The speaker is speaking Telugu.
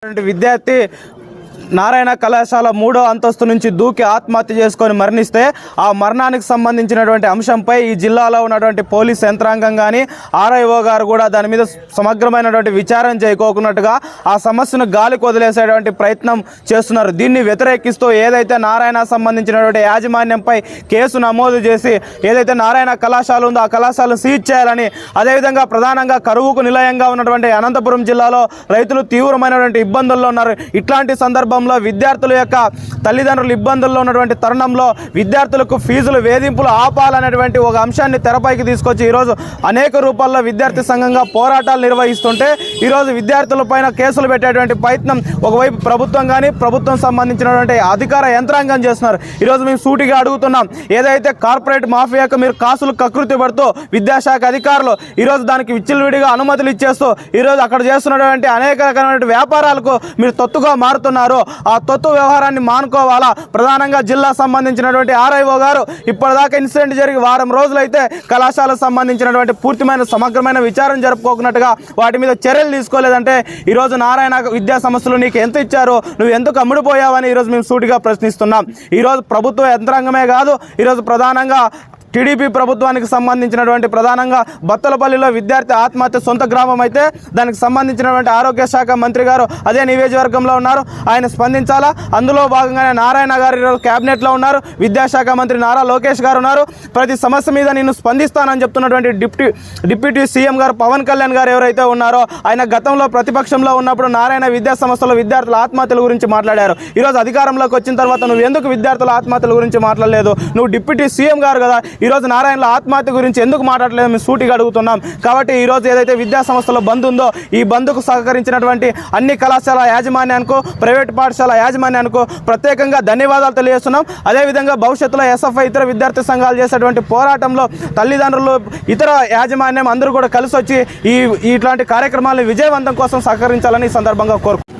విద్యార్థి నారాయణ కళాశాల 3వ అంతస్తు నుంచి దూకి ఆత్మహత్య చేసుకొని మరణిస్తే ఆ మరణానికి సంబంధించినటువంటి అంశంపై ఈ జిల్లాలో ఉన్నటువంటి పోలీస్ యంత్రాంగం కానీ ఆర్ఐఓ గారు కూడా దాని మీద సమగ్రమైనటువంటి విచారణ చేయకోకున్నట్టుగా ఆ సమస్యను గాలికి వదిలేసేటువంటి ప్రయత్నం చేస్తున్నారు. దీన్ని వ్యతిరేకిస్తూ ఏదైతే నారాయణ సంబంధించినటువంటి యాజమాన్యంపై కేసు నమోదు చేసి ఏదైతే నారాయణ కళాశాల ఉందో ఆ కళాశాలను సీజ్ చేయాలని, అదేవిధంగా ప్రధానంగా కరువుకు నిలయంగా ఉన్నటువంటి అనంతపురం జిల్లాలో రైతులు తీవ్రమైనటువంటి ఇబ్బందుల్లో ఉన్నారు. ఇట్లాంటి సందర్భంలో విద్యార్థుల యొక్క తల్లిదండ్రులు ఇబ్బందుల్లో ఉన్నటువంటి తరుణంలో విద్యార్థులకు ఫీజులు వేధింపులు ఆపాలనేటువంటి ఒక అంశాన్ని తెరపైకి తీసుకొచ్చి ఈరోజు అనేక రూపాల్లో విద్యార్థి సంఘంగా పోరాటాలు నిర్వహిస్తుంటే ఈరోజు విద్యార్థులపైన కేసులు పెట్టేటువంటి ప్రయత్నం ఒకవైపు ప్రభుత్వం కానీ ప్రభుత్వం సంబంధించినటువంటి అధికార యంత్రాంగం చేస్తున్నారు. ఈరోజు మేము సూటిగా అడుగుతున్నాం, ఏదైతే కార్పొరేట్ మాఫియాకు మీరు కాసులు కకృతి పడుతూ విద్యాశాఖ అధికారులు ఈరోజు దానికి విచ్చలవిడిగా అనుమతులు ఇచ్చేస్తూ ఈరోజు అక్కడ చేస్తున్నటువంటి అనేక రకమైన వ్యాపారాలకు మీరు తొత్తుగా మారుతున్నారు. ఆ తొత్తు వ్యవహారాన్ని మానుకోవాలా. ప్రధానంగా జిల్లా సంబంధించినటువంటి ఆర్ఐఓ గారు ఇప్పటిదాకా ఇన్సిడెంట్ జరిగి వారం రోజులైతే కళాశాలకు సంబంధించినటువంటి పూర్తిమైన సమగ్రమైన విచారణ జరుపుకోకున్నట్టుగా వాటి మీద చర్యలు తీసుకోలేదంటే ఈరోజు నారాయణ విద్యా సంస్థలు నీకు ఎంత ఇచ్చారు, నువ్వు ఎందుకు అమ్ముడుపోయావని ఈరోజు మేము సూటిగా ప్రశ్నిస్తున్నాం. ఈరోజు ప్రభుత్వ యంత్రాంగమే కాదు, ఈరోజు ప్రధానంగా టీడీపీ ప్రభుత్వానికి సంబంధించినటువంటి ప్రధానంగా బత్తలపల్లిలో విద్యార్థి ఆత్మహత్య సొంత గ్రామం అయితే దానికి సంబంధించినటువంటి ఆరోగ్య శాఖ మంత్రి గారు అదే నియోజకవర్గంలో ఉన్నారు. ఆయన స్పందించాలా. అందులో భాగంగానే నారాయణ గారు ఈరోజు క్యాబినెట్లో ఉన్నారు. విద్యాశాఖ మంత్రి నారా లోకేష్ గారు ఉన్నారు. ప్రతి సమస్య మీద నేను స్పందిస్తానని చెప్తున్నటువంటి డిప్యూటీ సీఎం గారు పవన్ కళ్యాణ్ గారు ఎవరైతే ఉన్నారో ఆయన గతంలో ప్రతిపక్షంలో ఉన్నప్పుడు నారాయణ విద్యా సంస్థలో విద్యార్థుల ఆత్మహత్యల గురించి మాట్లాడారు. ఈరోజు అధికారంలోకి వచ్చిన తర్వాత నువ్వు ఎందుకు విద్యార్థుల ఆత్మహత్యల గురించి మాట్లాడలేదు? నువ్వు డిప్యూటీ సీఎం గారు కదా, ఈరోజు నారాయణల ఆత్మహత్య గురించి ఎందుకు మాట్లాడలేదు మేము సూటిగా అడుగుతున్నాం. కాబట్టి ఈరోజు ఏదైతే విద్యా సంస్థలో బంద్ ఉందో ఈ బంద్కు సహకరించినటువంటి అన్ని కళాశాల యాజమాన్యానికి, ప్రైవేట్ పాఠశాల యాజమాన్యానికి ప్రత్యేకంగా ధన్యవాదాలు తెలియజేస్తున్నాం. అదేవిధంగా భవిష్యత్తులో ఎస్ఎఫ్ఐ ఇతర విద్యార్థి సంఘాలు చేసేటువంటి పోరాటంలో తల్లిదండ్రులు ఇతర యాజమాన్యం అందరూ కూడా కలిసి వచ్చి ఇట్లాంటి కార్యక్రమాలను విజయవంతం కోసం సహకరించాలని ఈ సందర్భంగా కోరుకుంటున్నాం.